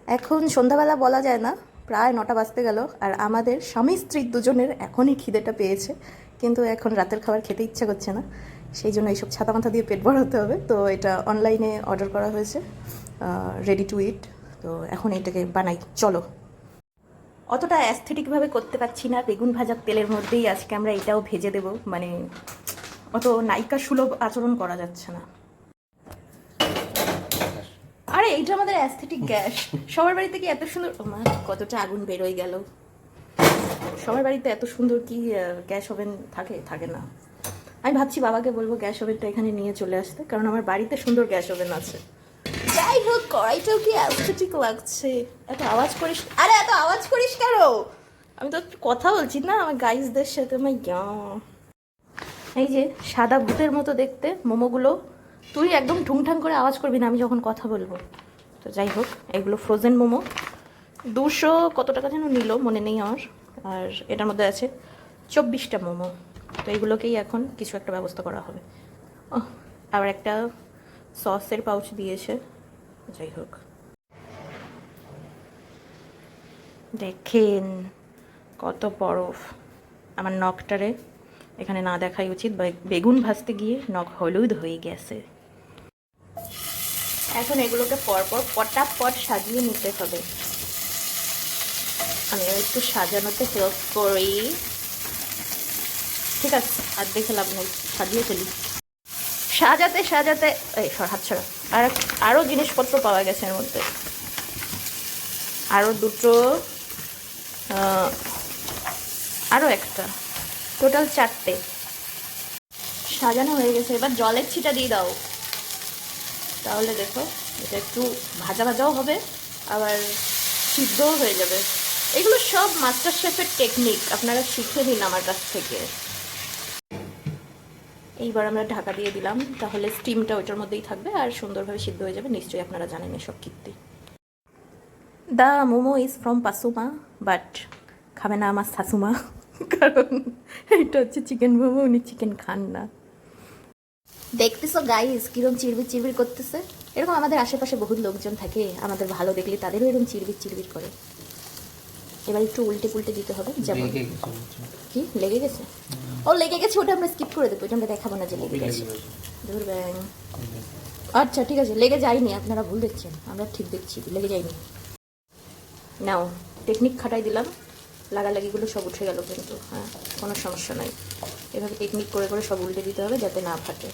এখন সন্ধ্যাবেলা বলা যায় না, প্রায় 9টা বাজতে গেল, আর আমাদের স্বামী স্ত্রীর দুজনের এখনই খিদেটা পেয়েছে, কিন্তু এখন রাতের খাবার খেতে ইচ্ছা করছে না, সেই জন্য এইসব ছাতা মাথা দিয়ে পেট ভরাতে হবে। তো এটা অনলাইনে অর্ডার করা হয়েছে, রেডি টু ইট। তো এখন এটাকে বানাই, চলো। অতটা অ্যাস্থেটিকভাবে করতে পারছি না, বেগুন ভাজার তেলের মধ্যেই আজকে আমরা এটাও ভেজে দেব, মানে অত নায়িকা সুলভ আচরণ করা যাচ্ছে না। আরে এইটা আমাদের অ্যাস্থেটিক গ্যাস। সবার বাড়িতে কি এত সুন্দর, আমার কতটা আগুন বেরোয় গেল। সবার বাড়িতে এত সুন্দর কি গ্যাস ওভেন থাকে? থাকে না। আমি ভাবছি বাবাকে বলবো গ্যাস ওভেনটা এখানে নিয়ে চলে আসতে, কারণ আমার বাড়িতে সুন্দর গ্যাস ওভেন আছে। যাই হোক, কড়াইটাও কি অ্যাস্থেটিক লাগছে। এত আওয়াজ করিস, আরে এত আওয়াজ করিস কেন? আমি তো কথা বলছি না আমার গাইজদের সাথে। আমার এই যে সাদা ভূতের মতো দেখতে মোমোগুলো, তুই একদম ঠুংঠাং করে আওয়াজ করবি না আমি যখন কথা বলবো। তো যাই হোক, এগুলো ফ্রোজেন মোমো, 200 কত টাকা যেন নিল মনে নেই আমার। আর এটার মধ্যে আছে 24টা মোমো। তো এগুলোকেই এখন কিছু একটা ব্যবস্থা করা হবে। আবার একটা সসের পাউচ দিয়েছে। যাই হোক, দেখেন কত বরফ। আমার নখটারে এখানে না দেখাই উচিত, বেগুন ভাজতে গিয়ে নখ হলুদ হয়ে গেছে। এখন এগুলোকে পরপর পটাপট সাজিয়ে নিতে হবে। আমি একটু সাজানোতে হেল্প করি, ঠিক আছে? আর দেখে লাভ নেই, সাজিয়ে ফেলি। সাজাতে সাজাতে এই হাত ছাড়া, আরও জিনিসপত্র পাওয়া গেছে এর মধ্যে। আরও দুটো, আরও একটা, টোটাল 4টে সাজানো হয়ে গেছে। এবার জলের ছিটা দিয়ে দাও, তাহলে দেখো এটা একটু ভাজা ভাজাও হবে, আবার সিদ্ধও হয়ে যাবে। এগুলো সব মাস্টার শেফের টেকনিক, আপনারা শিখে নিন আমার কাছ থেকে। এইবার আমরা ঢাকা দিয়ে দিলাম, তাহলে স্টিমটা ওইটার মধ্যেই থাকবে আর সুন্দরভাবে সিদ্ধ হয়ে যাবে। নিশ্চয়ই আপনারা জানেন এসব কীর্তি। দ্য মোমো ইজ ফ্রম পাসুমা, বাট খাবে না আমার শাশুমা, কারণ এটা হচ্ছে চিকেন মোমো, উনি চিকেন খান না। দেখতেছো গাইস কিরম চিরবির চিরবির করতেছে? এরকম আমাদের আশেপাশে বহুত লোকজন থাকে, আমাদের ভালো দেখলে তাদেরও এরকম চিরবির চিরবির করে। এবার একটু উল্টে পুল্টে দিতে হবে। যেমন কি লেগে গেছে? ও লেগে গেছে, ওটা আমরা স্কিপ করে দেবো, ওটা আমরা দেখাবো না যে লেগে গেছে। ধর ব্যাং। আচ্ছা ঠিক আছে, লেগে যায়নি, আপনারা ভুল দেখছেন, আমরা ঠিক দেখছি, লেগে যায়নি। নাও, টেকনিক খাটাই দিলাম, লাগালাগিগুলো সব উঠে গেল, কিন্তু হ্যাঁ কোনো সমস্যা নাই। এভাবে টেকনিক করে করে সব উল্টে দিতে হবে যাতে না ফাটে।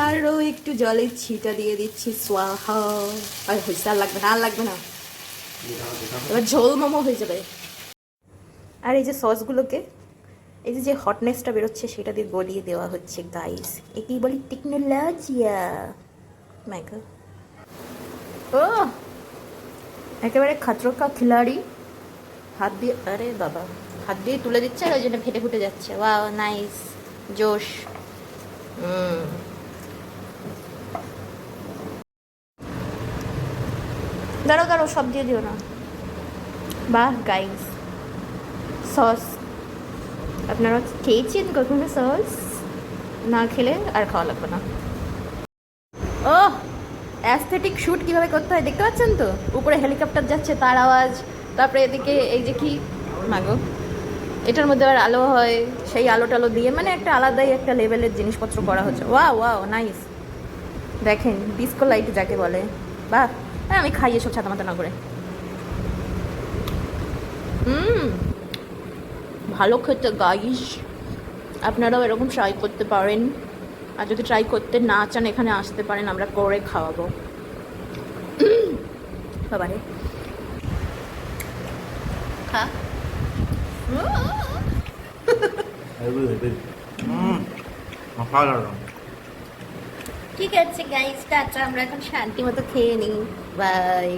আরও একটু জলের ছিটা দিয়ে দিচ্ছি, সোয়াহা। আর হয়েছে, আর লাগবে না, আর লাগবে না, এবার ঝোল মোমো হয়ে যাবে। আর এই যে সসগুলোকে, এই যে হটনেসটা বেরোচ্ছে সেটা দিয়ে গলিয়ে দেওয়া হচ্ছে গাইস। একেই বলি টেকনোলজিয়া। মাইকা ও একেবারে খাতরো কা খিলাড়ি। হাত দিয়ে, আরে বাবা, হাত দিয়ে তুলে দিচ্ছে আর ওই জন্য ফেটে ফুটে যাচ্ছে। ওয়াও নাইস, জোশ। দাঁড়াও দাঁড়াও, সব দিয়ে দিও না। বাহ গাইস, সস আপনারা খেয়েছেন কখনো? সস না খেলে আর খাওয়া লাগবে না। ও অ্যাস্থেটিক শ্যুট কীভাবে করতে হয় দেখতে পাচ্ছেন তো? উপরে হেলিকপ্টার যাচ্ছে তার আওয়াজ, তারপরে এদিকে এই যে কি মাগো, এটার মধ্যে আবার আলো হয়, সেই আলো টালো দিয়ে মানে একটা আলাদাই একটা লেভেলের জিনিসপত্র করা হচ্ছে। Wow wow nice. দেখেন ডিস্কো লাইট যাকে বলে। বাহ, হ্যাঁ আমি খাই এসব ছাতা মাথা না করে। ভালো খেতে গাইস, আপনারাও এরকম ট্রাই করতে পারেন। আর যদি ট্রাই করতে না চান এখানে আসতে পারেন, আমরা করে খাওয়াবো। বাবারে খা। ঠিক আছে গাইস, টাটা, আমরা এখন শান্তি মতো খেয়ে নিই। বাই।